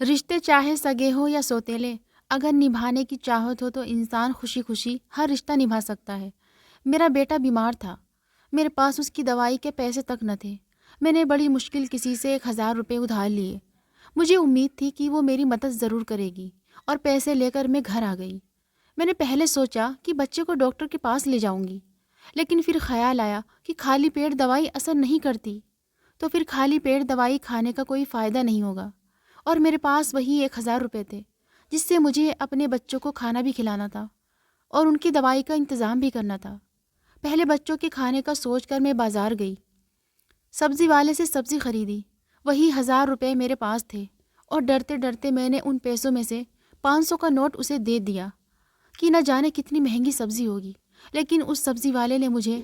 رشتے چاہے سگے ہوں یا سوتیلے، اگر نبھانے کی چاہت ہو تو انسان خوشی خوشی ہر رشتہ نبھا سکتا ہے۔ میرا بیٹا بیمار تھا، میرے پاس اس کی دوائی کے پیسے تک نہ تھے۔ میں نے بڑی مشکل کسی سے 1000 روپے ادھار لیے۔ مجھے امید تھی کہ وہ میری مدد ضرور کرے گی، اور پیسے لے کر میں گھر آ گئی۔ میں نے پہلے سوچا کہ بچے کو ڈاکٹر کے پاس لے جاؤں گی، لیکن پھر خیال آیا کہ خالی پیٹ دوائی اثر نہیں کرتی، تو پھر خالی پیٹ دوائی کھانے کا کوئی فائدہ نہیں ہوگا۔ اور میرے پاس وہی 1000 روپے تھے، جس سے مجھے اپنے بچوں کو کھانا بھی کھلانا تھا اور ان کی دوائی کا انتظام بھی کرنا تھا۔ پہلے بچوں کے کھانے کا سوچ کر میں بازار گئی، سبزی والے سے سبزی خریدی۔ وہی 1000 روپے میرے پاس تھے، اور ڈرتے ڈرتے میں نے ان پیسوں میں سے 500 کا نوٹ اسے دے دیا کہ نہ جانے کتنی مہنگی سبزی ہوگی، لیکن اس سبزی والے نے مجھے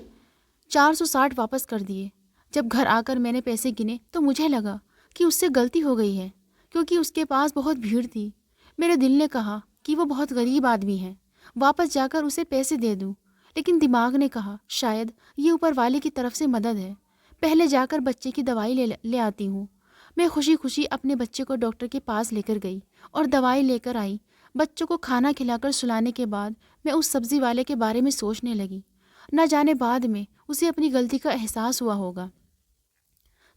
460 واپس کر دیے۔ جب گھر آ کر میں نے پیسے گنے تو مجھے لگا کہ اس سے غلطی ہو گئی ہے، کیونکہ اس کے پاس بہت بھیڑ تھی۔ میرے دل نے کہا کہ وہ بہت غریب آدمی ہے، واپس جا کر اسے پیسے دے دوں، لیکن دماغ نے کہا شاید یہ اوپر والے کی طرف سے مدد ہے، پہلے جا کر بچے کی دوائی لے آتی ہوں۔ میں خوشی خوشی اپنے بچے کو ڈاکٹر کے پاس لے کر گئی اور دوائی لے کر آئی۔ بچوں کو کھانا کھلا کر سلانے کے بعد میں اس سبزی والے کے بارے میں سوچنے لگی۔ نہ جانے بعد میں اسے اپنی غلطی کا احساس ہوا ہوگا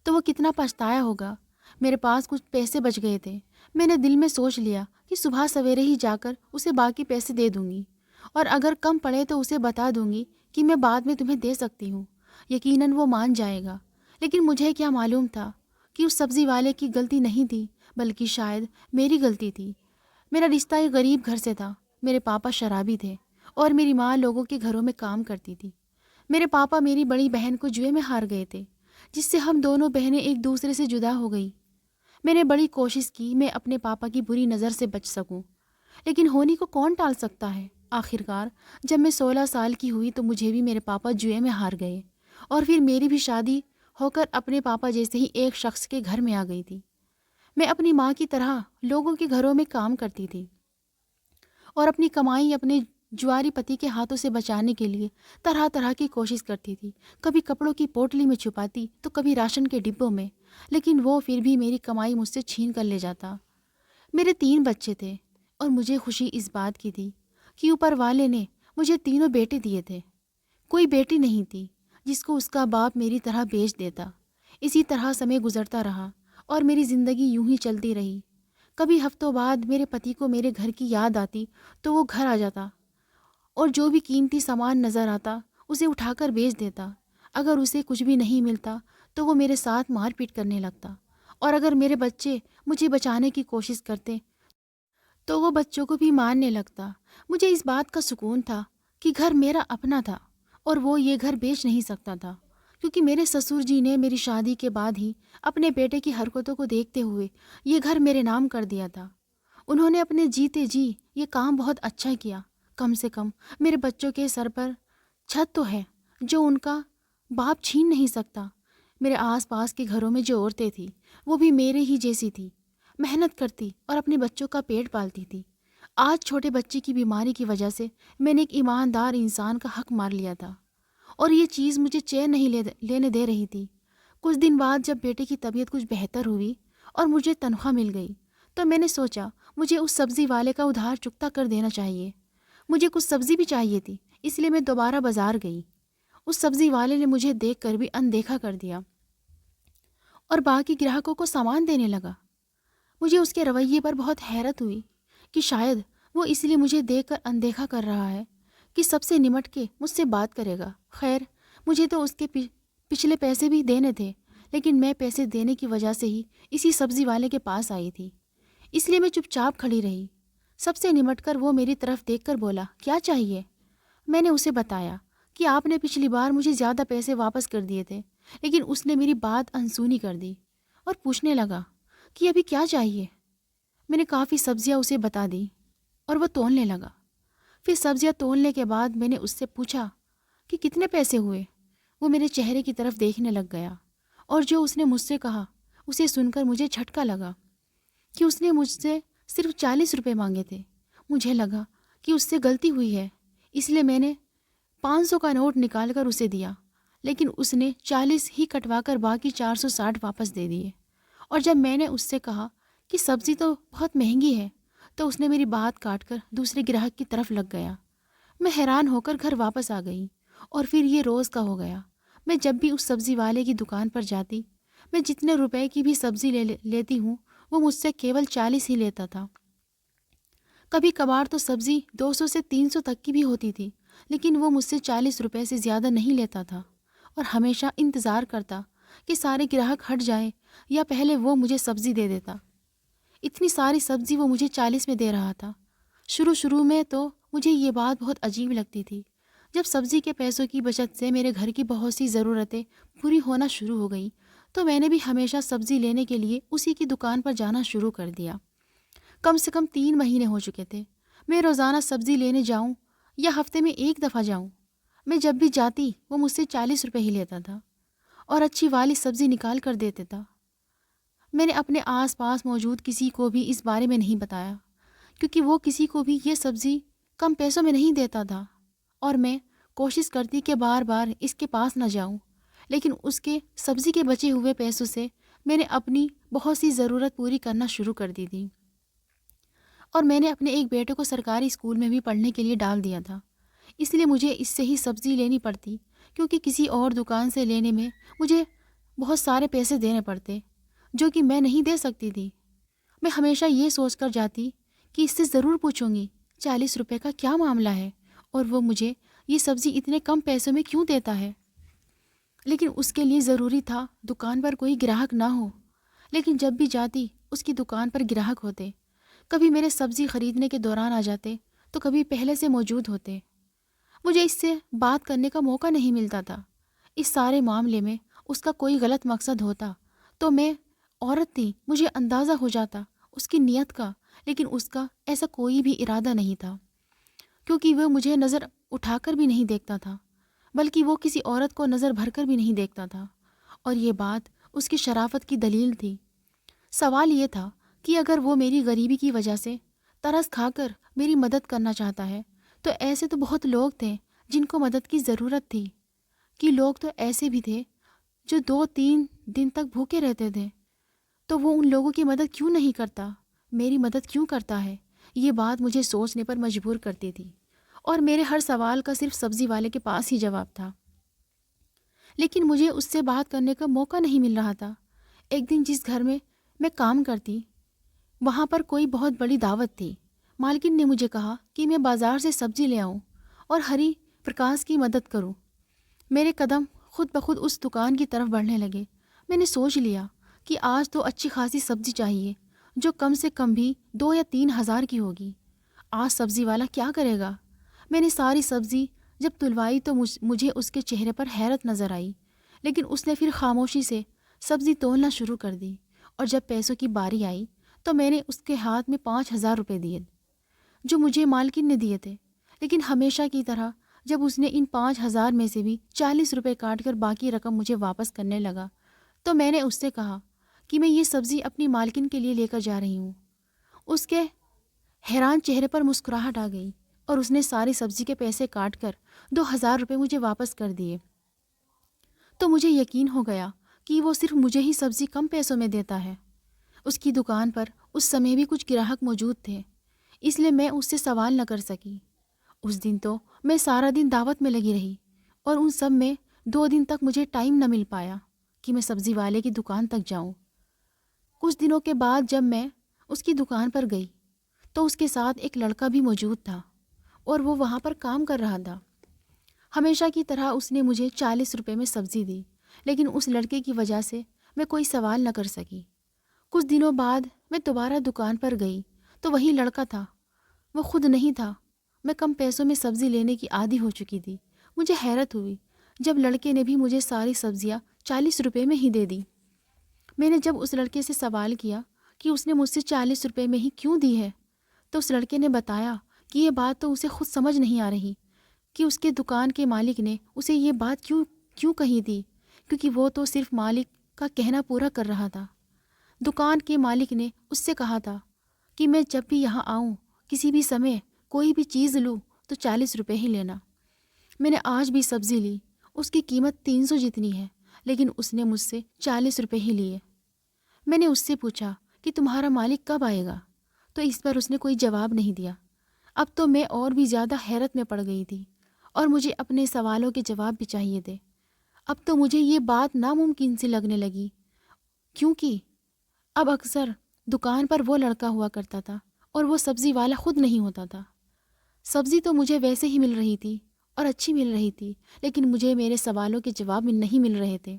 تو وہ کتنا پچھتایا ہوگا۔ میرے پاس کچھ پیسے بچ گئے تھے۔ میں نے دل میں سوچ لیا کہ صبح سویرے ہی جا کر اسے باقی پیسے دے دوں گی، اور اگر کم پڑے تو اسے بتا دوں گی کہ میں بعد میں تمہیں دے سکتی ہوں۔ یقیناً وہ مان جائے گا، لیکن مجھے کیا معلوم تھا کہ اس سبزی والے کی غلطی نہیں تھی، بلکہ شاید میری غلطی تھی۔ میرا رشتہ ایک غریب گھر سے تھا۔ میرے پاپا شرابی تھے اور میری ماں لوگوں کے گھروں میں کام کرتی تھی۔ میرے پاپا میری بڑی بہن کو جوئے میں ہار گئے تھے، جس سے ہم دونوں بہنیں ایک دوسرے سے جدا ہو گئی۔ میں نے بڑی کوشش کی میں اپنے پاپا کی بری نظر سے بچ سکوں، لیکن ہونی کو کون ٹال سکتا ہے۔ آخرکار جب میں 16 سال کی ہوئی تو مجھے بھی میرے پاپا جوئے میں ہار گئے، اور پھر میری بھی شادی ہو کر اپنے پاپا جیسے ہی ایک شخص کے گھر میں آ گئی تھی۔ میں اپنی ماں کی طرح لوگوں کے گھروں میں کام کرتی تھی، اور اپنی کمائی اپنے جواری پتی کے ہاتھوں سے بچانے کے لیے طرح طرح کی کوشش کرتی تھی۔ کبھی کپڑوں کی پوٹلی میں چھپاتی تو کبھی راشن کے ڈبوں میں، لیکن وہ پھر بھی میری کمائی مجھ سے چھین کر لے جاتا۔ میرے 3 بچے تھے، اور مجھے خوشی اس بات کی تھی کہ اوپر والے نے مجھے تینوں بیٹے دیے تھے۔ کوئی بیٹی نہیں تھی جس کو اس کا باپ میری طرح بیچ دیتا۔ اسی طرح سمے گزرتا رہا اور میری زندگی یوں ہی چلتی رہی۔ کبھی ہفتوں بعد میرے پتی کو میرے گھر کی یاد آتی تو وہ گھر آ جاتا، اور جو بھی قیمتی سامان نظر آتا اسے اٹھا کر بیچ دیتا۔ اگر اسے کچھ بھی نہیں ملتا تو وہ میرے ساتھ مار پیٹ کرنے لگتا، اور اگر میرے بچے مجھے بچانے کی کوشش کرتے تو وہ بچوں کو بھی مارنے لگتا۔ مجھے اس بات کا سکون تھا کہ گھر میرا اپنا تھا، اور وہ یہ گھر بیچ نہیں سکتا تھا، کیونکہ میرے سسر جی نے میری شادی کے بعد ہی اپنے بیٹے کی حرکتوں کو دیکھتے ہوئے یہ گھر میرے نام کر دیا تھا۔ انہوں نے اپنے جیتے جی یہ کام بہت اچھا کیا۔ کم سے کم میرے بچوں کے سر پر چھت تو ہے جو ان کا باپ چھین نہیں سکتا۔ میرے آس پاس کے گھروں میں جو عورتیں تھیں وہ بھی میرے ہی جیسی تھی، محنت کرتی اور اپنے بچوں کا پیٹ پالتی تھی۔ آج چھوٹے بچے کی بیماری کی وجہ سے میں نے ایک ایماندار انسان کا حق مار لیا تھا، اور یہ چیز مجھے چین نہیں لینے دے رہی تھی۔ کچھ دن بعد جب بیٹے کی طبیعت کچھ بہتر ہوئی اور مجھے تنخواہ مل گئی تو میں نے سوچا مجھے اس سبزی والے کا ادھار چکتا کر دینا چاہیے۔ مجھے کچھ سبزی بھی چاہیے تھی، اس لیے میں دوبارہ بازار گئی۔ اس سبزی والے نے مجھے دیکھ کر بھی اندیکھا کر دیا اور باقی گراہکوں کو سامان دینے لگا۔ مجھے اس کے رویے پر بہت حیرت ہوئی کہ شاید وہ اس لیے مجھے دیکھ کر اندیکھا کر رہا ہے کہ سب سے نمٹ کے مجھ سے بات کرے گا۔ خیر، مجھے تو اس کے پچھلے پیسے بھی دینے تھے، لیکن میں پیسے دینے کی وجہ سے ہی اسی سبزی والے کے پاس آئی تھی، اس لیے میں چپ چاپ کھڑی رہی۔ سب سے نمٹ کر وہ میری طرف دیکھ کر بولا، کیا چاہیے؟ میں نے اسے بتایا کہ آپ نے پچھلی بار مجھے زیادہ پیسے واپس کر دیے تھے، لیکن اس نے میری بات انسونی کر دی اور پوچھنے لگا کہ ابھی کیا چاہیے۔ میں نے کافی سبزیاں اسے بتا دی اور وہ تولنے لگا۔ پھر سبزیاں تولنے کے بعد میں نے اس سے پوچھا کہ کتنے پیسے ہوئے۔ وہ میرے چہرے کی طرف دیکھنے لگ گیا، اور جو اس نے مجھ سے کہا اسے سن کر مجھے جھٹکا لگا کہ اس نے مجھ سے صرف 40 روپے مانگے تھے۔ مجھے لگا کہ اس سے غلطی ہوئی ہے، اس لیے میں نے 500 کا نوٹ نکال کر اسے دیا، لیکن اس نے 40 ہی کٹوا کر باقی 460 واپس دے دیے۔ اور جب میں نے اس سے کہا کہ سبزی تو بہت مہنگی ہے، تو اس نے میری بات کاٹ کر دوسرے گراہک کی طرف لگ گیا۔ میں حیران ہو کر گھر واپس آ گئی اور پھر یہ روز کا ہو گیا۔ میں جب بھی اس سبزی والے کی دکان پر جاتی، میں جتنے روپے کی بھی سبزی لیتی ہوں وہ مجھ سے کیول 40 ہی لیتا تھا۔ کبھی کبھار تو سبزی 200 سے 300 تک کی بھی ہوتی تھی، لیکن وہ مجھ سے 40 روپے سے زیادہ نہیں لیتا تھا اور ہمیشہ انتظار کرتا کہ سارے گراہک ہٹ جائیں یا پہلے وہ مجھے سبزی دے دیتا۔ اتنی ساری سبزی وہ مجھے 40 میں دے رہا تھا۔ شروع میں تو مجھے یہ بات بہت عجیب لگتی تھی۔ جب سبزی کے پیسوں کی بچت سے میرے گھر کی بہت سی ضرورتیں پوری ہونا شروع ہو گئیں، تو میں نے بھی ہمیشہ سبزی لینے کے لیے اسی کی دکان پر جانا شروع کر دیا۔ کم سے کم 3 مہینے ہو چکے تھے۔ میں روزانہ سبزی لینے جاؤں یا ہفتے میں ایک دفعہ جاؤں، میں جب بھی جاتی وہ مجھ سے 40 روپے ہی لیتا تھا اور اچھی والی سبزی نکال کر دیتا تھا۔ میں نے اپنے آس پاس موجود کسی کو بھی اس بارے میں نہیں بتایا، کیونکہ وہ کسی کو بھی یہ سبزی کم پیسوں میں نہیں دیتا تھا، اور میں کوشش کرتی کہ بار بار اس کے پاس نہ جاؤں، لیکن اس کے سبزی کے بچے ہوئے پیسوں سے میں نے اپنی بہت سی ضرورت پوری کرنا شروع کر دی تھی۔ اور میں نے اپنے ایک بیٹے کو سرکاری اسکول میں بھی پڑھنے کے لیے ڈال دیا تھا، اس لیے مجھے اس سے ہی سبزی لینی پڑتی، کیونکہ کسی اور دکان سے لینے میں مجھے بہت سارے پیسے دینے پڑتے جو کہ میں نہیں دے سکتی تھی۔ میں ہمیشہ یہ سوچ کر جاتی کہ اس سے ضرور پوچھوں گی 40 روپے کا کیا معاملہ ہے اور وہ مجھے یہ سبزی اتنے کم پیسوں میں کیوں دیتا ہے۔ لیکن اس کے لیے ضروری تھا دکان پر کوئی گراہک نہ ہو، لیکن جب بھی جاتی اس کی دکان پر گراہک ہوتے، کبھی میرے سبزی خریدنے کے دوران آ جاتے تو کبھی پہلے سے موجود ہوتے۔ مجھے اس سے بات کرنے کا موقع نہیں ملتا تھا۔ اس سارے معاملے میں اس کا کوئی غلط مقصد ہوتا تو میں عورت تھی، مجھے اندازہ ہو جاتا اس کی نیت کا، لیکن اس کا ایسا کوئی بھی ارادہ نہیں تھا، کیونکہ وہ مجھے نظر اٹھا کر بھی نہیں دیکھتا تھا، بلکہ وہ کسی عورت کو نظر بھر کر بھی نہیں دیکھتا تھا، اور یہ بات اس کی شرافت کی دلیل تھی۔ سوال یہ تھا کہ اگر وہ میری غریبی کی وجہ سے ترس کھا کر میری مدد کرنا چاہتا ہے، تو ایسے تو بہت لوگ تھے جن کو مدد کی ضرورت تھی، کہ لوگ تو ایسے بھی تھے جو 2-3 دن تک بھوکے رہتے تھے، تو وہ ان لوگوں کی مدد کیوں نہیں کرتا، میری مدد کیوں کرتا ہے؟ یہ بات مجھے سوچنے پر مجبور کرتی تھی، اور میرے ہر سوال کا صرف سبزی والے کے پاس ہی جواب تھا، لیکن مجھے اس سے بات کرنے کا موقع نہیں مل رہا تھا۔ ایک دن جس گھر میں میں کام کرتی، وہاں پر کوئی بہت بڑی دعوت تھی۔ مالکن نے مجھے کہا کہ میں بازار سے سبزی لے آؤں اور ہری پرکاش کی مدد کروں۔ میرے قدم خود بخود اس دکان کی طرف بڑھنے لگے۔ میں نے سوچ لیا کہ آج تو اچھی خاصی سبزی چاہیے، جو کم سے کم بھی 2 یا 3 ہزار کی ہوگی۔ آج سبزی والا کیا کرے گا؟ میں نے ساری سبزی جب تلوائی تو مجھے اس کے چہرے پر حیرت نظر آئی، لیکن اس نے پھر خاموشی سے سبزی تولنا شروع کر دی، اور جب پیسوں کی باری آئی تو میں نے اس کے ہاتھ میں 5,000 روپے دیے، جو مجھے مالکن نے دیے تھے۔ لیکن ہمیشہ کی طرح جب اس نے ان 5,000 میں سے بھی 40 روپے کاٹ کر باقی رقم مجھے واپس کرنے لگا، تو میں نے اس سے کہا کہ میں یہ سبزی اپنی مالکن کے لیے لے کر جا رہی ہوں۔ اس کے حیران چہرے پر مسکراہٹ آ گئی اور اس نے ساری سبزی کے پیسے کاٹ کر 2,000 روپے مجھے واپس کر دیے۔ تو مجھے یقین ہو گیا کہ وہ صرف مجھے ہی سبزی کم پیسوں میں دیتا ہے۔ اس کی دکان پر اس سمے بھی کچھ گراہک موجود تھے، اس لیے میں اس سے سوال نہ کر سکی۔ اس دن تو میں سارا دن دعوت میں لگی رہی، اور ان سب میں 2 دن تک مجھے ٹائم نہ مل پایا کہ میں سبزی والے کی دکان تک جاؤں۔ کچھ دنوں کے بعد جب میں اس کی دکان پر گئی تو اس کے ساتھ ایک لڑکا بھی موجود تھا، اور وہ وہاں پر کام کر رہا تھا۔ ہمیشہ کی طرح اس نے مجھے 40 روپے میں سبزی دی، لیکن اس لڑکے کی وجہ سے میں کوئی سوال نہ کر سکی۔ کچھ دنوں بعد میں دوبارہ دکان پر گئی تو وہی لڑکا تھا، وہ خود نہیں تھا۔ میں کم پیسوں میں سبزی لینے کی عادی ہو چکی تھی۔ مجھے حیرت ہوئی جب لڑکے نے بھی مجھے ساری سبزیاں 40 روپے میں ہی دے دی۔ میں نے جب اس لڑکے سے سوال کیا کہ اس نے مجھ سے 40 روپے میں ہی کیوں دی ہے، تو اس لڑکے نے بتایا کہ یہ بات تو اسے خود سمجھ نہیں آ رہی کہ اس کے دکان کے مالک نے اسے یہ بات کیوں کہی تھی، کیونکہ وہ تو صرف مالک کا کہنا پورا کر رہا تھا۔ دکان کے مالک نے اس سے کہا تھا کہ میں جب بھی یہاں آؤں، کسی بھی سمے کوئی بھی چیز لوں تو 40 روپے ہی لینا۔ میں نے آج بھی سبزی لی، اس کی قیمت 300 جتنی ہے، لیکن اس نے مجھ سے 40 روپے ہی لیے۔ میں نے اس سے پوچھا کہ تمہارا مالک کب آئے گا؟ تو اس پر اس نے کوئی جواب نہیں دیا۔ اب تو میں اور بھی زیادہ حیرت میں پڑ گئی تھی اور مجھے اپنے سوالوں کے جواب بھی چاہیے تھے۔ اب تو مجھے یہ بات ناممکن سی لگنے لگی، کیونکہ اب اکثر دکان پر وہ لڑکا ہوا کرتا تھا اور وہ سبزی والا خود نہیں ہوتا تھا۔ سبزی تو مجھے ویسے ہی مل رہی تھی اور اچھی مل رہی تھی، لیکن مجھے میرے سوالوں کے جواب نہیں مل رہے تھے۔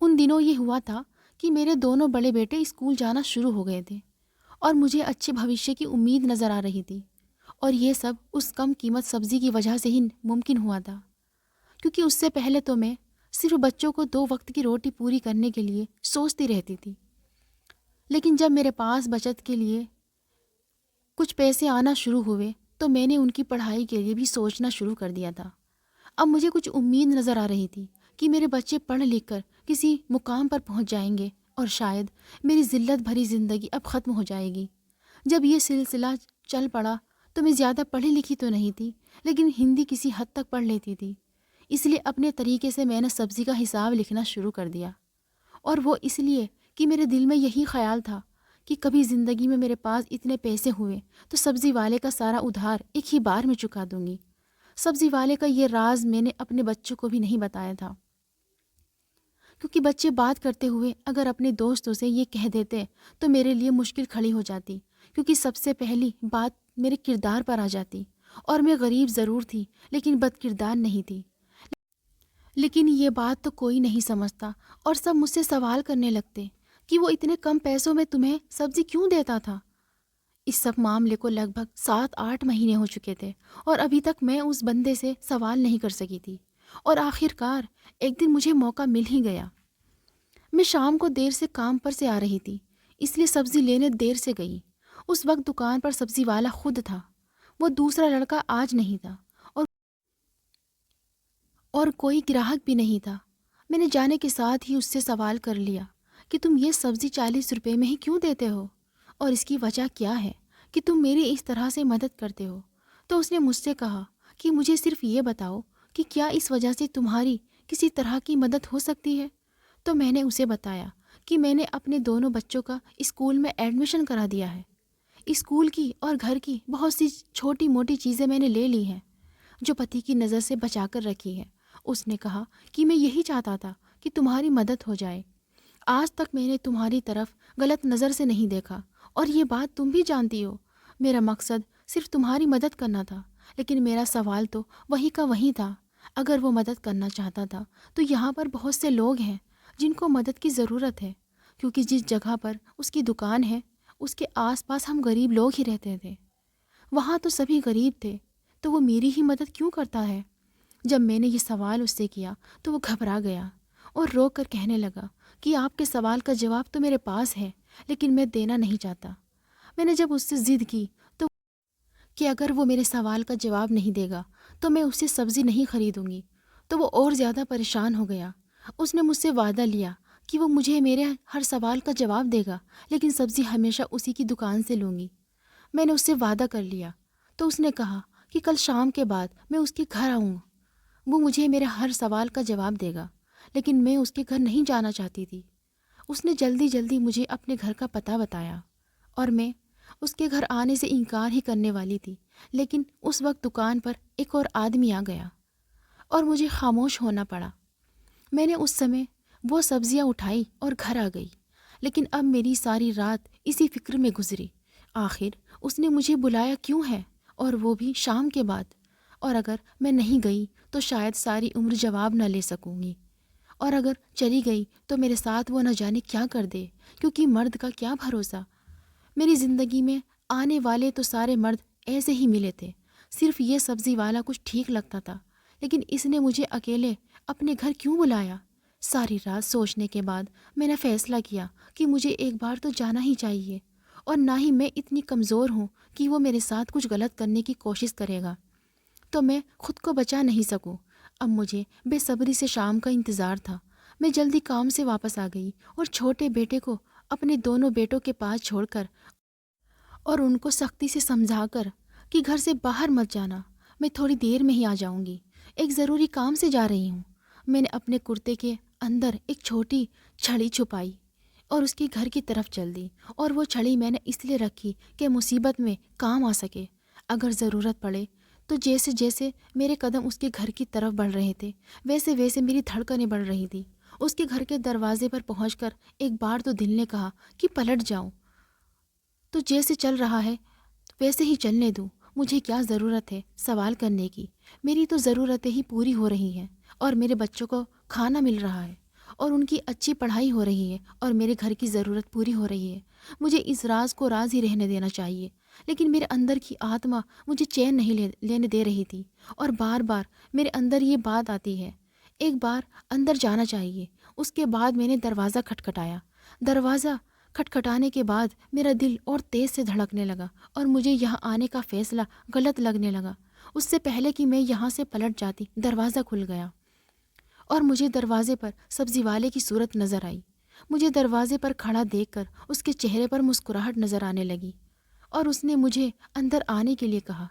ان دنوں یہ ہوا تھا کہ میرے دونوں بڑے بیٹے اسکول جانا شروع ہو گئے تھے اور مجھے اچھے بھوشیہ کی امید نظر آ رہی تھی، اور یہ سب اس کم قیمت سبزی کی وجہ سے ہی ممکن ہوا تھا، کیونکہ اس سے پہلے تو میں صرف بچوں کو 2 وقت کی روٹی پوری کرنے کے لیے سوچتی رہتی تھی۔ لیکن جب میرے پاس بچت کے لیے کچھ پیسے آنا شروع ہوئے تو میں نے ان کی پڑھائی کے لیے بھی سوچنا شروع کر دیا تھا۔ اب مجھے کچھ امید نظر آ رہی تھی کہ میرے بچے پڑھ لکھ کر کسی مقام پر پہنچ جائیں گے اور شاید میری ذلت بھری زندگی اب ختم ہو جائے گی۔ جب یہ سلسلہ چل پڑا تو میں زیادہ پڑھی لکھی تو نہیں تھی، لیکن ہندی کسی حد تک پڑھ لیتی تھی، اس لیے اپنے طریقے سے میں نے سبزی کا حساب لکھنا شروع کر دیا، اور وہ اس لیے کہ میرے دل میں یہی خیال تھا کہ کبھی زندگی میں میرے پاس اتنے پیسے ہوئے تو سبزی والے کا سارا ادھار ایک ہی بار میں چکا دوں گی۔ سبزی والے کا یہ راز میں نے اپنے بچوں کو بھی نہیں بتایا تھا، کیونکہ بچے بات کرتے ہوئے اگر اپنے دوستوں سے یہ کہہ دیتے تو میرے لیے مشکل کھڑی ہو جاتی، کیونکہ سب سے پہلی بات میرے کردار پر آ جاتی، اور میں غریب ضرور تھی لیکن بد کردار نہیں تھی۔ لیکن یہ بات تو کوئی نہیں سمجھتا اور سب مجھ سے سوال کرنے لگتے کہ وہ اتنے کم پیسوں میں تمہیں سبزی کیوں دیتا تھا۔ اس سب معاملے کو لگ بھگ 7-8 مہینے ہو چکے تھے اور ابھی تک میں اس بندے سے سوال نہیں کر سکی تھی، اور آخر کار ایک دن مجھے موقع مل ہی گیا۔ میں شام کو دیر سے کام پر سے آ رہی تھی، اس لیے سبزی لینے دیر سے گئی۔ اس وقت دکان پر سبزی والا خود تھا، وہ دوسرا لڑکا آج نہیں تھا، اور کوئی گراہک بھی نہیں تھا۔ میں نے جانے کے ساتھ ہی اس سے سوال کر لیا کہ تم یہ سبزی 40 روپے میں ہی کیوں دیتے ہو، اور اس کی وجہ کیا ہے کہ تم میری اس طرح سے مدد کرتے ہو؟ تو اس نے مجھ سے کہا کہ مجھے صرف یہ بتاؤ کہ کیا اس وجہ سے تمہاری کسی طرح کی مدد ہو سکتی ہے؟ تو میں نے اسے بتایا کہ میں نے اپنے دونوں بچوں کا اسکول میں ایڈمیشن کرا دیا ہے۔ اسکول کی اور گھر کی بہت سی چھوٹی موٹی چیزیں میں نے لے لی ہیں جو پتی کی نظر سے بچا کر رکھی ہے۔ اس نے کہا کہ میں یہی چاہتا تھا کہ تمہاری مدد ہو جائے۔ آج تک میں نے تمہاری طرف غلط نظر سے نہیں دیکھا، اور یہ بات تم بھی جانتی ہو۔ میرا مقصد صرف تمہاری مدد کرنا تھا، لیکن میرا سوال تو وہی کا وہی تھا۔ اگر وہ مدد کرنا چاہتا تھا تو یہاں پر بہت سے لوگ ہیں جن کو مدد کی ضرورت ہے، کیونکہ جس جگہ پر اس کی دکان ہے اس کے آس پاس ہم غریب لوگ ہی رہتے تھے۔ وہاں تو سبھی غریب تھے، تو وہ میری ہی مدد کیوں کرتا ہے؟ جب میں نے یہ سوال اس سے کیا تو وہ گھبرا گیا اور رو کر کہنے لگا کہ آپ کے سوال کا جواب تو میرے پاس ہے، لیکن میں دینا نہیں چاہتا۔ میں نے جب اس سے ضد کی تو کہ اگر وہ میرے سوال کا جواب نہیں دے گا تو میں اس سے سبزی نہیں خریدوں گی، تو وہ اور زیادہ پریشان ہو گیا۔ اس نے مجھ سے وعدہ لیا کہ وہ مجھے میرے ہر سوال کا جواب دے گا، لیکن سبزی ہمیشہ اسی کی دکان سے لوں گی۔ میں نے اس سے وعدہ کر لیا، تو اس نے کہا کہ کل شام کے بعد میں اس کے گھر آؤں، وہ مجھے میرے ہر سوال کا جواب دے گا، لیکن میں اس کے گھر نہیں جانا چاہتی تھی۔ اس نے جلدی جلدی مجھے اپنے گھر کا پتہ بتایا، اور میں اس کے گھر آنے سے انکار ہی کرنے والی تھی، لیکن اس وقت دکان پر ایک اور آدمی آ گیا اور مجھے خاموش ہونا پڑا۔ میں نے اس سمے وہ سبزیاں اٹھائی اور گھر آ گئی، لیکن اب میری ساری رات اسی فکر میں گزری۔ آخر اس نے مجھے بلایا کیوں ہے، اور وہ بھی شام کے بعد، اور اگر میں نہیں گئی تو شاید ساری عمر جواب نہ لے سکوں گی، اور اگر چلی گئی تو میرے ساتھ وہ نہ جانے کیا کر دے، کیونکہ مرد کا کیا بھروسہ۔ میری زندگی میں آنے والے تو سارے مرد ایسے ہی ملے تھے، صرف یہ سبزی والا کچھ ٹھیک لگتا تھا، لیکن اس نے مجھے اکیلے اپنے گھر کیوں بلایا؟ ساری رات سوچنے کے بعد میں نے فیصلہ کیا کہ مجھے ایک بار تو جانا ہی چاہیے، اور نہ ہی میں اتنی کمزور ہوں کہ وہ میرے ساتھ کچھ غلط کرنے کی کوشش کرے گا تو میں خود کو بچا نہیں سکوں۔ اب مجھے بے صبری سے شام کا انتظار تھا۔ میں جلدی کام سے واپس آ گئی اور چھوٹے بیٹے کو اپنے دونوں بیٹوں کے پاس چھوڑ کر اور ان کو سختی سے سمجھا کر کہ گھر سے باہر مت جانا، میں تھوڑی دیر میں ہی آ جاؤں گی، ایک ضروری کام سے جا رہی ہوں۔ میں نے اپنے کرتے کے اندر ایک چھوٹی چھڑی چھپائی اور اس کے گھر کی طرف چل دی، اور وہ چھڑی میں نے اس لیے رکھی کہ مصیبت میں کام آ سکے، اگر ضرورت پڑے تو۔ جیسے جیسے میرے قدم اس کے گھر کی طرف بڑھ رہے تھے ویسے ویسے میری دھڑکنیں بڑھ رہی تھی۔ اس کے گھر کے دروازے پر پہنچ کر ایک بار تو دل نے کہا کہ پلٹ جاؤں، تو جیسے چل رہا ہے ویسے ہی چلنے دوں، مجھے کیا ضرورت ہے سوال کرنے کی؟ میری تو ضرورتیں ہی پوری ہو رہی ہیں، اور میرے بچوں کو کھانا مل رہا ہے، اور ان کی اچھی پڑھائی ہو رہی ہے، اور میرے گھر کی ضرورت پوری ہو رہی ہے۔ مجھے اس راز کو راز ہی رہنے دینا چاہیے، لیکن میرے اندر کی آتما مجھے چین نہیں لینے دے رہی تھی، اور بار بار میرے اندر یہ بات آتی ہے، ایک بار اندر جانا چاہیے۔ اس کے بعد میں نے دروازہ کھٹکھٹایا۔ دروازہ کھٹکھٹانے کے بعد میرا دل اور تیز سے دھڑکنے لگا، اور مجھے یہاں آنے کا فیصلہ غلط لگنے لگا۔ اس سے پہلے کہ میں یہاں سے پلٹ جاتی، دروازہ کھل گیا، اور مجھے دروازے پر سبزی والے کی صورت نظر آئی۔ مجھے دروازے پر کھڑا دیکھ کر اس کے چہرے پر مسکراہٹ نظر آنے لگی، اور اس نے مجھے اندر آنے کے لیے کہا۔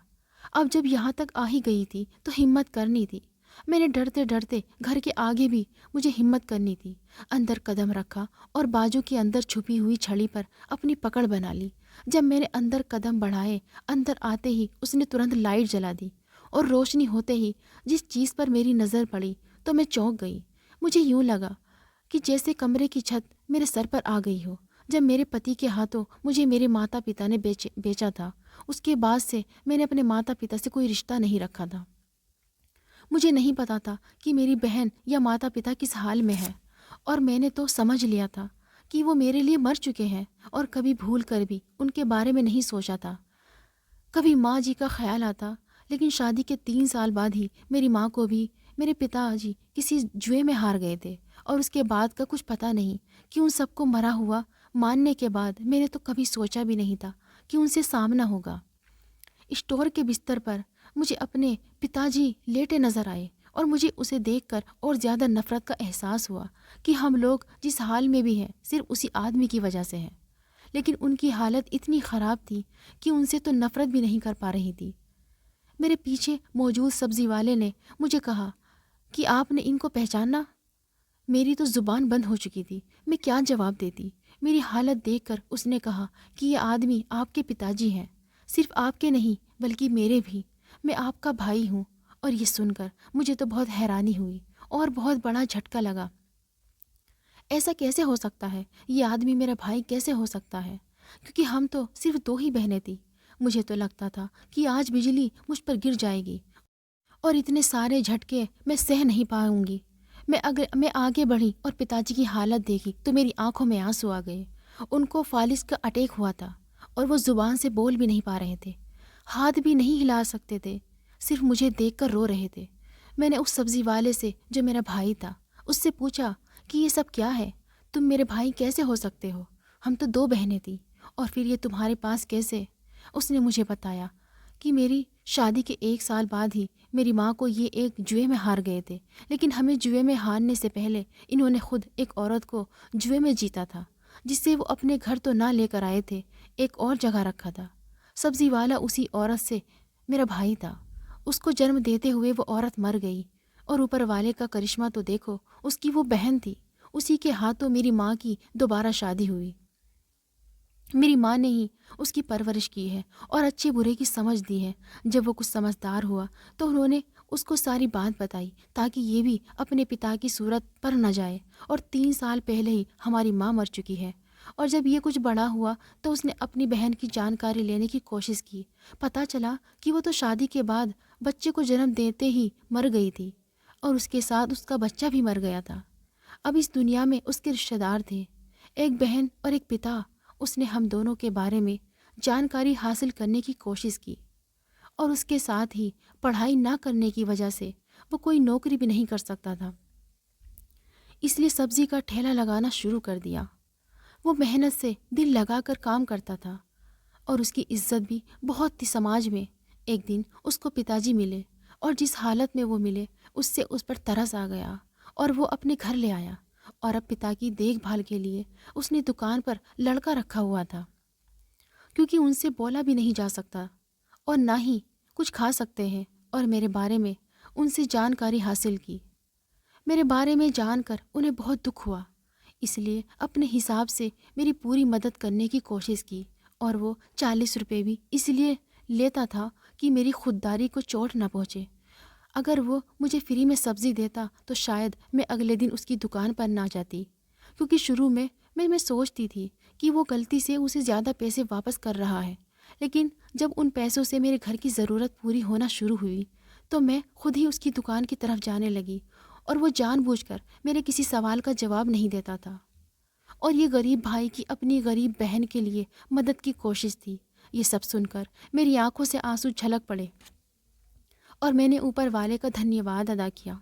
اب جب یہاں تک آ ہی گئی تھی تو ہمت کرنی تھی۔ میں نے ڈرتے ڈرتے گھر کے آگے بھی مجھے ہمت کرنی تھی، اندر قدم رکھا اور بازو کے اندر چھپی ہوئی چھڑی پر اپنی پکڑ بنا لی۔ جب میں نے اندر قدم بڑھائے، اندر آتے ہی اس نے ترنت لائٹ جلا دی، اور روشنی ہوتے ہی جس چیز پر میری نظر پڑی تو میں چونک گئی۔ مجھے یوں لگا کہ جیسے کمرے کی چھت میرے سر پر آ گئی ہو۔ جب میرے پتی کے ہاتھوں مجھے میرے ماتا پتا نے بیچا تھا، اس کے بعد سے میں نے اپنے ماتا پتا سے کوئی رشتہ نہیں رکھا تھا۔ مجھے نہیں پتا تھا کہ میری بہن یا ماتا پتا کس حال میں ہے، اور میں نے تو سمجھ لیا تھا کہ وہ میرے لیے مر چکے ہیں، اور کبھی بھول کر بھی ان کے بارے میں نہیں سوچا تھا۔ کبھی ماں جی کا خیال آتا، لیکن شادی کے 3 سال بعد ہی میری ماں کو بھی میرے پتا جی کسی جوئے میں ہار گئے تھے، اور اس کے بعد کا کچھ پتہ نہیں کہ ان سب کو مرا ہوا ماننے کے بعد میں نے تو کبھی سوچا بھی نہیں تھا کہ ان سے سامنا ہوگا۔ اسٹور کے بستر پر مجھے اپنے پتا جی لیٹے نظر آئے، اور مجھے اسے دیکھ کر اور زیادہ نفرت کا احساس ہوا کہ ہم لوگ جس حال میں بھی ہیں صرف اسی آدمی کی وجہ سے ہیں، لیکن ان کی حالت اتنی خراب تھی کہ ان سے تو نفرت بھی نہیں کر پا رہی تھی۔ میرے پیچھے موجود سبزی والے نے مجھے کہا کہ آپ نے ان کو پہچانا؟ میری تو زبان بند ہو چکی تھی، میں کیا جواب دیتی؟ میری حالت دیکھ کر اس نے کہا کہ یہ آدمی آپ کے پتا جی ہیں، صرف آپ کے نہیں بلکہ میرے بھی، میں آپ کا بھائی ہوں۔ اور یہ سن کر مجھے تو بہت حیرانی ہوئی اور بہت بڑا جھٹکا لگا۔ ایسا کیسے ہو سکتا ہے؟ یہ آدمی میرا بھائی کیسے ہو سکتا ہے؟ کیونکہ ہم تو صرف 2 ہی بہنیں تھیں۔ مجھے تو لگتا تھا کہ آج بجلی مجھ پر گر جائے گی، اور اتنے سارے جھٹکے میں سہ نہیں پاؤں گی۔ میں آگے بڑھی اور پتا جی کی حالت دیکھی تو میری آنکھوں میں آنسو آ گئے۔ ان کو فالج کا اٹیک ہوا تھا، اور وہ زبان سے بول بھی نہیں پا رہے تھے، ہاتھ بھی نہیں ہلا سکتے تھے، صرف مجھے دیکھ کر رو رہے تھے۔ میں نے اس سبزی والے سے جو میرا بھائی تھا اس سے پوچھا کہ یہ سب کیا ہے؟ تم میرے بھائی کیسے ہو سکتے ہو؟ ہم تو 2 بہنیں تھیں، اور پھر یہ تمہارے پاس کیسے؟ اس نے مجھے بتایا کہ میری شادی کے 1 سال بعد ہی میری ماں کو یہ ایک جوئے میں ہار گئے تھے، لیکن ہمیں جوئے میں ہارنے سے پہلے انہوں نے خود ایک عورت کو جوئے میں جیتا تھا، جس سے وہ اپنے گھر تو نہ لے کر آئے تھے، ایک اور جگہ رکھا تھا۔ سبزی والا اسی عورت سے میرا بھائی تھا، اس کو جنم دیتے ہوئے وہ عورت مر گئی، اور اوپر والے کا کرشمہ تو دیکھو، اس کی وہ بہن تھی، اسی کے ہاتھوں میری ماں کی دوبارہ شادی ہوئی۔ میری ماں نے ہی اس کی پرورش کی ہے اور اچھے برے کی سمجھ دی ہے۔ جب وہ کچھ سمجھدار ہوا تو انہوں نے اس کو ساری بات بتائی تاکہ یہ بھی اپنے پتا کی صورت پر نہ جائے، اور 3 سال پہلے ہی ہماری ماں مر چکی ہے۔ اور جب یہ کچھ بڑا ہوا تو اس نے اپنی بہن کی جانکاری لینے کی کوشش کی۔ پتہ چلا کہ وہ تو شادی کے بعد بچے کو جنم دیتے ہی مر گئی تھی، اور اس کے ساتھ اس کا بچہ بھی مر گیا تھا۔ اب اس دنیا میں اس کے رشتہ دار تھے، ایک بہن اور ایک پتا۔ اس نے ہم دونوں کے بارے میں جانکاری حاصل کرنے کی کوشش کی، اور اس کے ساتھ ہی پڑھائی نہ کرنے کی وجہ سے وہ کوئی نوکری بھی نہیں کر سکتا تھا، اس لیے سبزی کا ٹھیلا لگانا شروع کر دیا۔ وہ محنت سے دل لگا کر کام کرتا تھا، اور اس کی عزت بھی بہت تھی سماج میں۔ ایک دن اس کو پتا جی ملے، اور جس حالت میں وہ ملے اس سے اس پر ترس آ گیا، اور وہ اپنے گھر لے آیا۔ اور اب پتا کی دیکھ بھال کے لیے اس نے دکان پر لڑکا رکھا ہوا تھا، کیونکہ ان سے بولا بھی نہیں جا سکتا اور نہ ہی کچھ کھا سکتے ہیں، اور میرے بارے میں ان سے جانکاری حاصل کی۔ میرے بارے میں جان کر انہیں بہت دکھ ہوا، اس لیے اپنے حساب سے میری پوری مدد کرنے کی کوشش کی، اور وہ 40 روپے بھی اس لیے لیتا تھا کہ میری خودداری کو چوٹ نہ پہنچے۔ اگر وہ مجھے فری میں سبزی دیتا تو شاید میں اگلے دن اس کی دکان پر نہ جاتی، کیونکہ شروع میں سوچتی تھی کہ وہ غلطی سے اسے زیادہ پیسے واپس کر رہا ہے، لیکن جب ان پیسوں سے میرے گھر کی ضرورت پوری ہونا شروع ہوئی تو میں خود ہی اس کی دکان کی طرف جانے لگی، اور وہ جان بوجھ کر میرے کسی سوال کا جواب نہیں دیتا تھا، اور یہ غریب بھائی کی اپنی غریب بہن کے لیے مدد کی کوشش تھی۔ یہ سب سن کر میری آنکھوں سے آنسو چھلک پڑے، اور میں نے اوپر والے کا دھنیہ واد ادا کیا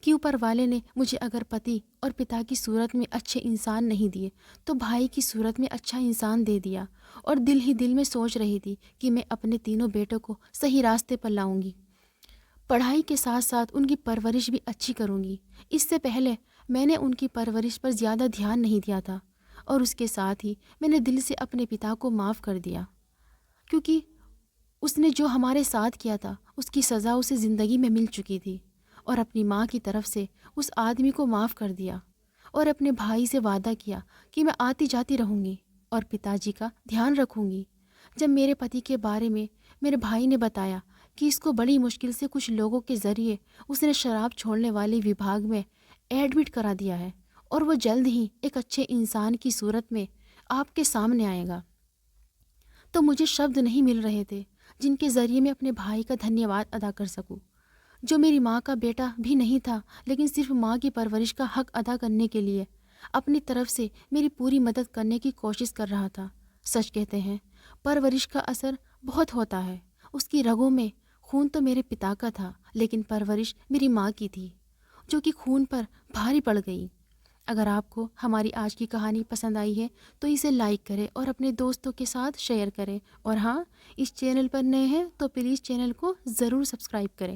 کہ اوپر والے نے مجھے اگر پتی اور پتا کی صورت میں اچھے انسان نہیں دیے تو بھائی کی صورت میں اچھا انسان دے دیا، اور دل ہی دل میں سوچ رہی تھی کہ میں اپنے تینوں بیٹوں کو صحیح راستے پر لاؤں گی، پڑھائی کے ساتھ ساتھ ان کی پرورش بھی اچھی کروں گی۔ اس سے پہلے میں نے ان کی پرورش پر زیادہ دھیان نہیں دیا تھا، اور اس کے ساتھ ہی میں نے دل سے اپنے پتا کو معاف کر دیا، کیونکہ اس نے جو ہمارے ساتھ کیا تھا اس کی سزا اسے زندگی میں مل چکی تھی، اور اپنی ماں کی طرف سے اس آدمی کو معاف کر دیا، اور اپنے بھائی سے وعدہ کیا کہ میں آتی جاتی رہوں گی اور پتا جی کا دھیان رکھوں گی۔ جب میرے پتی کے بارے میں میرے بھائی نے بتایا کہ اس کو بڑی مشکل سے کچھ لوگوں کے ذریعے اس نے شراب چھوڑنے والے وبھاگ میں ایڈمٹ کرا دیا ہے، اور وہ جلد ہی ایک اچھے انسان کی صورت میں آپ کے سامنے آئے گا، تو مجھے شبد نہیں مل رہے تھے جن کے ذریعے میں اپنے بھائی کا دھنیہ واد ادا کر سکوں، جو میری ماں کا بیٹا بھی نہیں تھا، لیکن صرف ماں کی پرورش کا حق ادا کرنے کے لیے اپنی طرف سے میری پوری مدد کرنے کی کوشش کر رہا تھا۔ سچ کہتے ہیں پرورش کا اثر بہت ہوتا ہے۔ اس کی رگوں میں خون تو میرے پتا کا تھا، لیکن پرورش میری ماں کی تھی، جو کہ خون پر بھاری پڑ گئی۔ اگر آپ کو ہماری آج کی کہانی پسند آئی ہے تو اسے لائک کریں اور اپنے دوستوں کے ساتھ شیئر کریں، اور ہاں، اس چینل پر نئے ہیں تو پلیز چینل کو ضرور سبسکرائب کریں۔